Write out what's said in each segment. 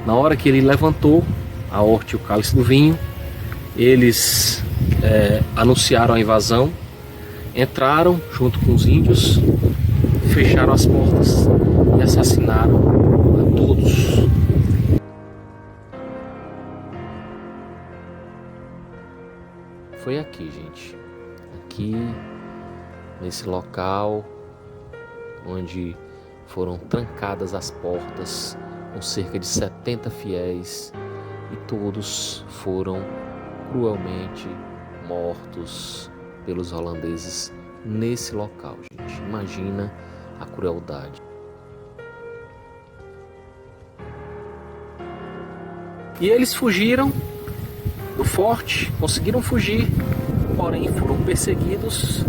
Na hora que ele levantou a horta e o cálice do vinho, eles anunciaram a invasão, entraram junto com os índios, fecharam as portas e assassinaram a todos. Foi aqui, gente, aqui nesse local onde foram trancadas as portas com cerca de 70 fiéis e todos foram cruelmente mortos pelos holandeses nesse local, gente. Imagina a crueldade. E eles fugiram do forte, conseguiram fugir, porém foram perseguidos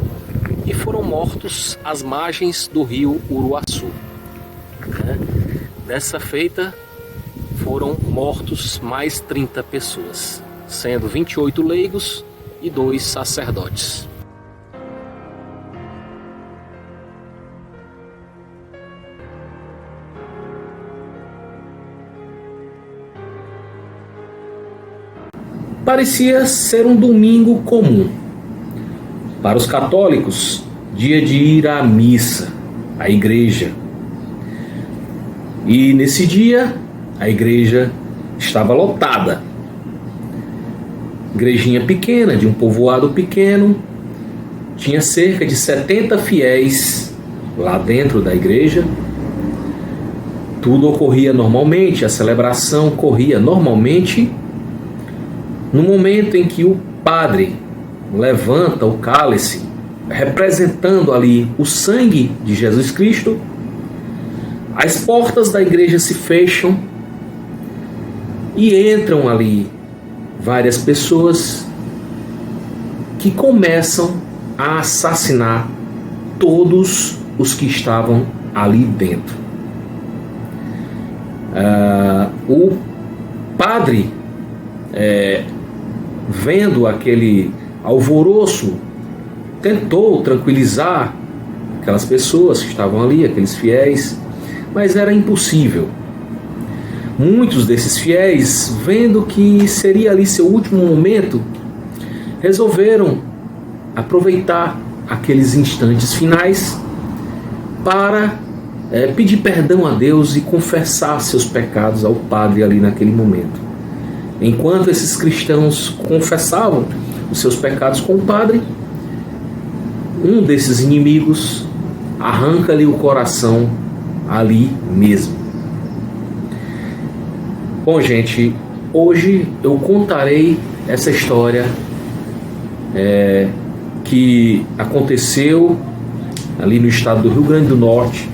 e foram mortos às margens do rio Uruaçu. Dessa feita foram mortos mais 30 pessoas, sendo 28 leigos e 2 sacerdotes. Parecia ser um domingo comum. Para os católicos, dia de ir à missa, à igreja. E nesse dia, a igreja estava lotada. Igrejinha pequena, de um povoado pequeno, tinha cerca de 70 fiéis lá dentro da igreja. Tudo ocorria normalmente, a celebração corria normalmente. No momento em que o padre levanta o cálice, representando ali o sangue de Jesus Cristo, as portas da igreja se fecham e entram ali várias pessoas que começam a assassinar todos os que estavam ali dentro. O padre, vendo aquele alvoroço, tentou tranquilizar aquelas pessoas que estavam ali, aqueles fiéis, mas era impossível. Muitos desses fiéis, vendo que seria ali seu último momento, resolveram aproveitar aqueles instantes finais para pedir perdão a Deus e confessar seus pecados ao padre ali naquele momento. Enquanto esses cristãos confessavam os seus pecados com o padre, um desses inimigos arranca-lhe o coração ali mesmo. Bom, gente, hoje eu contarei essa história que aconteceu ali no estado do Rio Grande do Norte,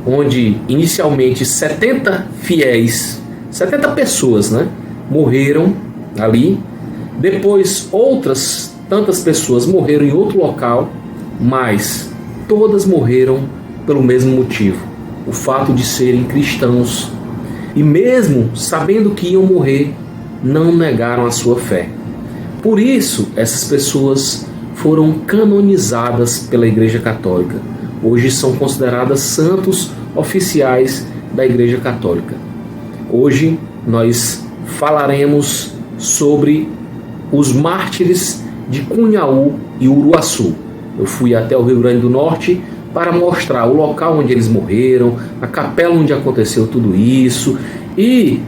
onde inicialmente 70 fiéis, 70 pessoas, morreram ali. Depois outras tantas pessoas morreram em outro local, mas todas morreram pelo mesmo motivo: o fato de serem cristãos. E mesmo sabendo que iam morrer, não negaram a sua fé. Por isso, essas pessoas foram canonizadas pela Igreja Católica. Hoje são consideradas santos oficiais da Igreja Católica. Hoje nós falaremos sobre os mártires de Cunhaú e Uruaçu. Eu fui até o Rio Grande do Norte para mostrar o local onde eles morreram, a capela onde aconteceu tudo isso e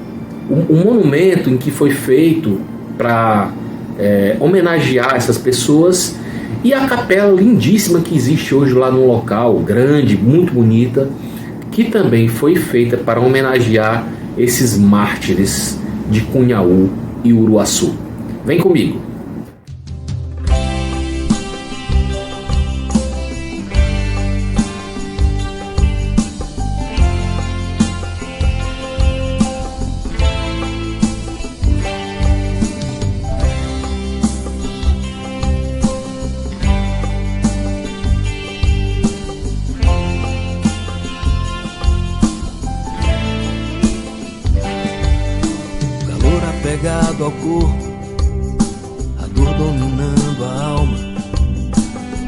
o monumento em que foi feito para homenagear essas pessoas, e a capela lindíssima que existe hoje lá no local, grande, muito bonita, que também foi feita para homenagear esses mártires de Cunhaú e Uruaçu. Vem comigo! Pegado ao corpo, a dor dominando a alma,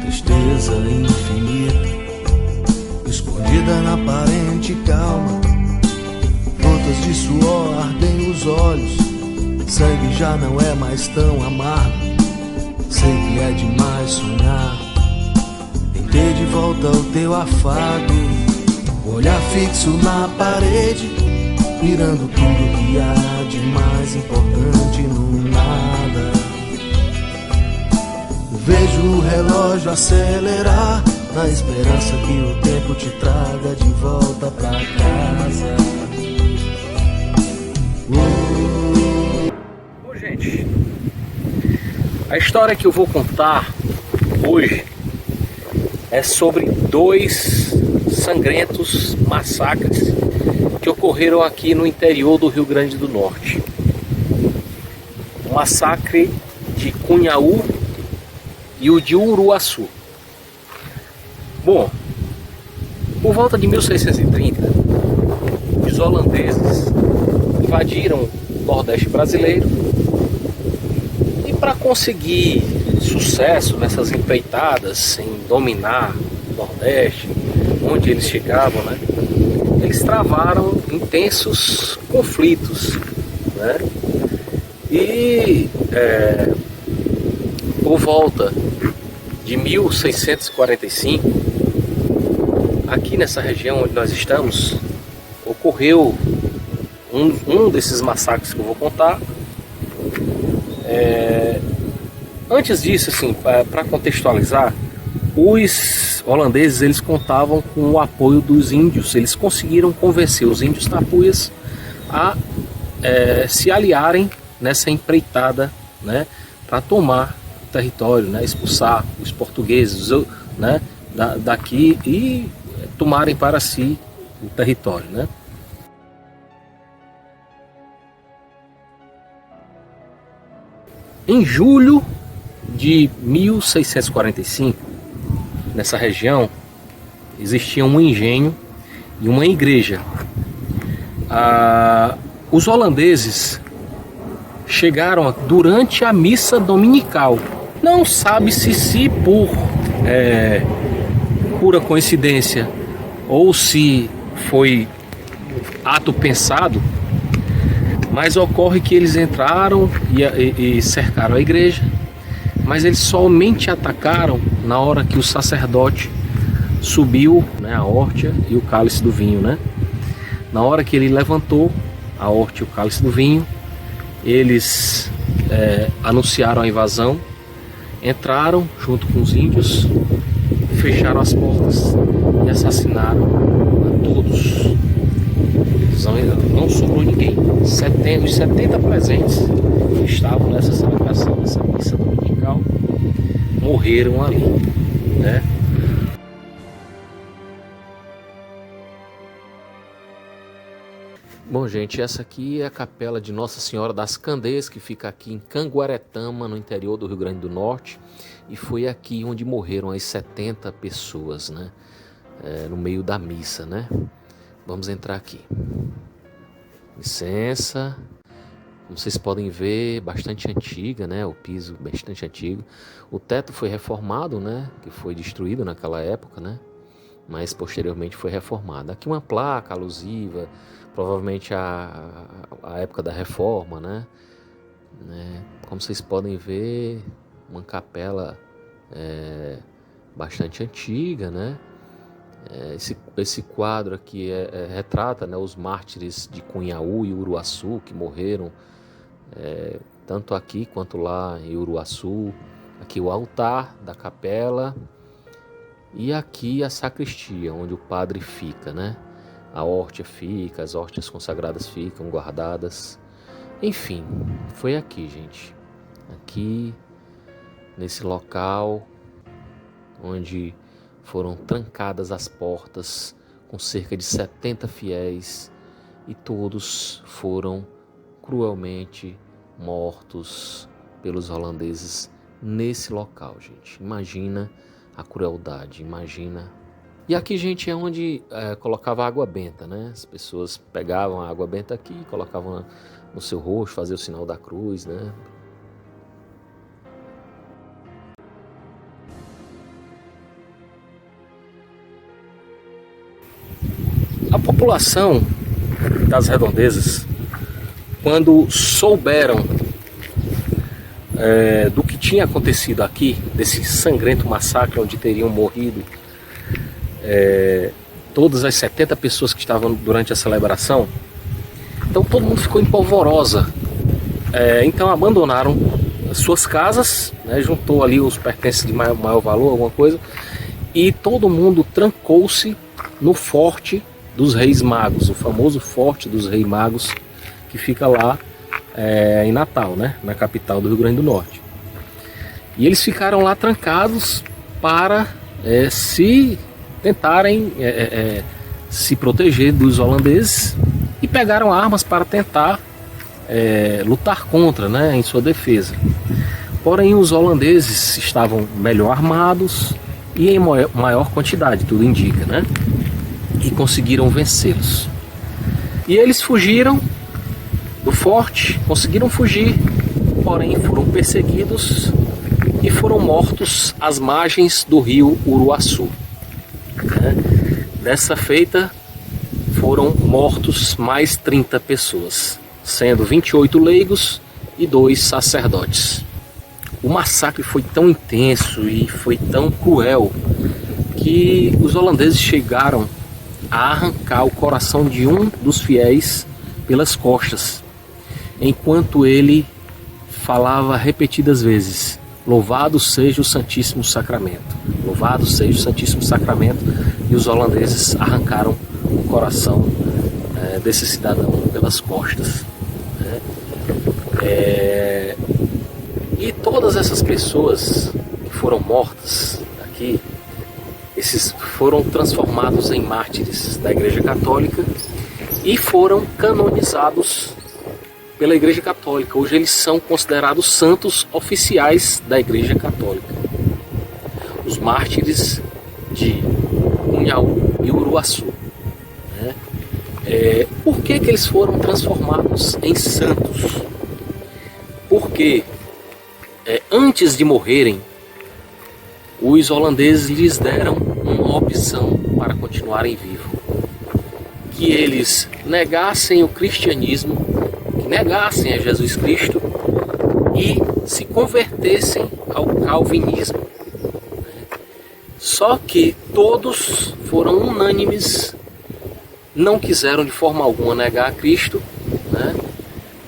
tristeza infinita, escondida na aparente calma, luto Gotas de suor ardem os olhos, sangue já não é mais tão amargo. Sei que é demais sonhar em ter de volta o teu afago. O olhar fixo na parede, mirando tudo que há de mais importante no nada. Vejo o relógio acelerar, na esperança que o tempo te traga de volta pra casa. Bom, gente, a história que eu vou contar hoje é sobre 2 sangrentos massacres que ocorreram aqui no interior do Rio Grande do Norte. O massacre de Cunhaú e o de Uruaçu. Bom, por volta de 1630, os holandeses invadiram o Nordeste brasileiro e, para conseguir sucesso nessas empreitadas em dominar o Nordeste, onde eles chegavam, né, eles travaram intensos conflitos, né, e por volta de 1645, aqui nessa região onde nós estamos, ocorreu um desses massacres que eu vou contar. Antes disso, assim, para contextualizar, os holandeses eles contavam com o apoio dos índios. Eles conseguiram convencer os índios tapuias a se aliarem nessa empreitada, né, para tomar território, né, expulsar os portugueses, né, daqui e tomarem para si o território, né. Em julho de 1645, nessa região existia um engenho e uma igreja. Os holandeses chegaram durante a missa dominical. Não sabe-se se por pura coincidência ou se foi ato pensado, mas ocorre que eles entraram e cercaram a igreja, mas eles somente atacaram na hora que o sacerdote subiu, né, a hóstia e o cálice do vinho, né? Na hora que ele levantou a hóstia e o cálice do vinho, eles anunciaram a invasão, entraram junto com os índios, fecharam as portas e assassinaram a todos. Não sobrou ninguém. Os 70 presentes que estavam nessa celebração, nessa missa dominical, morreram ali, né? Bom, gente, essa aqui é a capela de Nossa Senhora das Candeias, que fica aqui em Canguaretama, no interior do Rio Grande do Norte. E foi aqui onde morreram as 70 pessoas, né? No meio da missa, né? Vamos entrar aqui. Licença. Como vocês podem ver, bastante antiga, né? O piso bastante antigo. O teto foi reformado, né? Que foi destruído naquela época, né? Mas posteriormente foi reformado. Aqui uma placa alusiva, provavelmente a época da reforma, né? Como vocês podem ver, uma capela bastante antiga, né? Esse quadro aqui retrata, né, os mártires de Cunhaú e Uruaçu que morreram tanto aqui quanto lá em Uruaçu. Aqui o altar da capela e aqui a sacristia, onde o padre fica, né? A hóstia fica, as hóstias consagradas ficam guardadas. Enfim, foi aqui, gente. Aqui, nesse local onde foram trancadas as portas com cerca de 70 fiéis e todos foram cruelmente mortos pelos holandeses nesse local, gente. Imagina a crueldade, imagina. E aqui, gente, é onde colocava água benta, né? As pessoas pegavam a água benta aqui, colocavam no seu rosto, faziam o sinal da cruz, né? A população das redondezas, quando souberam do que tinha acontecido aqui, desse sangrento massacre onde teriam morrido todas as 70 pessoas que estavam durante a celebração, então todo mundo ficou em polvorosa. Então abandonaram as suas casas, né, juntou ali os pertences de maior valor, alguma coisa, e todo mundo trancou-se no Forte dos Reis Magos, o famoso Forte dos Reis Magos, que fica lá em Natal, né, na capital do Rio Grande do Norte. E eles ficaram lá trancados para se tentarem se proteger dos holandeses, e pegaram armas para tentar lutar contra, né, em sua defesa. Porém, os holandeses estavam melhor armados e em maior quantidade, tudo indica, né? E conseguiram vencê-los. E eles fugiram do forte, conseguiram fugir, porém foram perseguidos e foram mortos às margens do rio Uruaçu. Dessa feita, foram mortos mais 30 pessoas, sendo 28 leigos e 2 sacerdotes. O massacre foi tão intenso e foi tão cruel que os holandeses chegaram a arrancar o coração de um dos fiéis pelas costas, enquanto ele falava repetidas vezes: louvado seja o Santíssimo Sacramento, louvado seja o Santíssimo Sacramento. E os holandeses arrancaram o coração desse cidadão pelas costas, né? E todas essas pessoas que foram mortas aqui, esses foram transformados em mártires da Igreja Católica e foram canonizados pela Igreja Católica. Hoje eles são considerados santos oficiais da Igreja Católica. Os mártires de Cunhaú e Uruaçu, né? Por que eles foram transformados em santos? Porque antes de morrerem, os holandeses lhes deram uma opção para continuarem vivos: que eles negassem o cristianismo, que negassem a Jesus Cristo e se convertessem ao calvinismo. Só que todos foram unânimes, não quiseram de forma alguma negar a Cristo, né?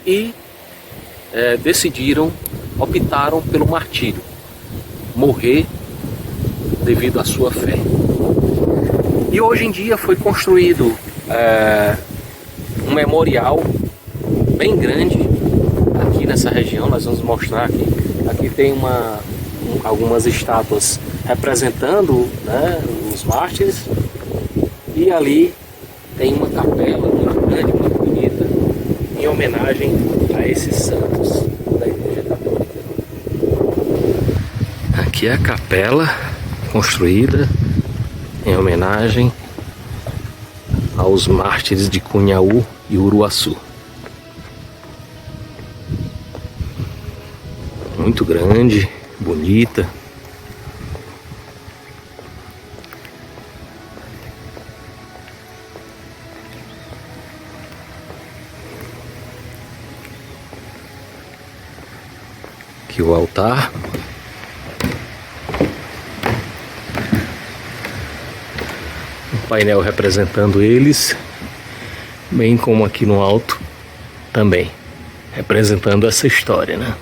E optaram pelo martírio, morrer devido à sua fé. E hoje em dia foi construído um memorial bem grande aqui nessa região. Nós vamos mostrar aqui. Aqui tem algumas estátuas representando, né, os mártires, e ali tem uma capela muito grande, muito bonita, em homenagem a esses santos da Igreja Católica. Aqui é a capela construída em homenagem aos mártires de Cunhaú e Uruaçu. Muito grande, bonita. Aqui o altar. Um painel representando eles, bem como aqui no alto também, representando essa história, né?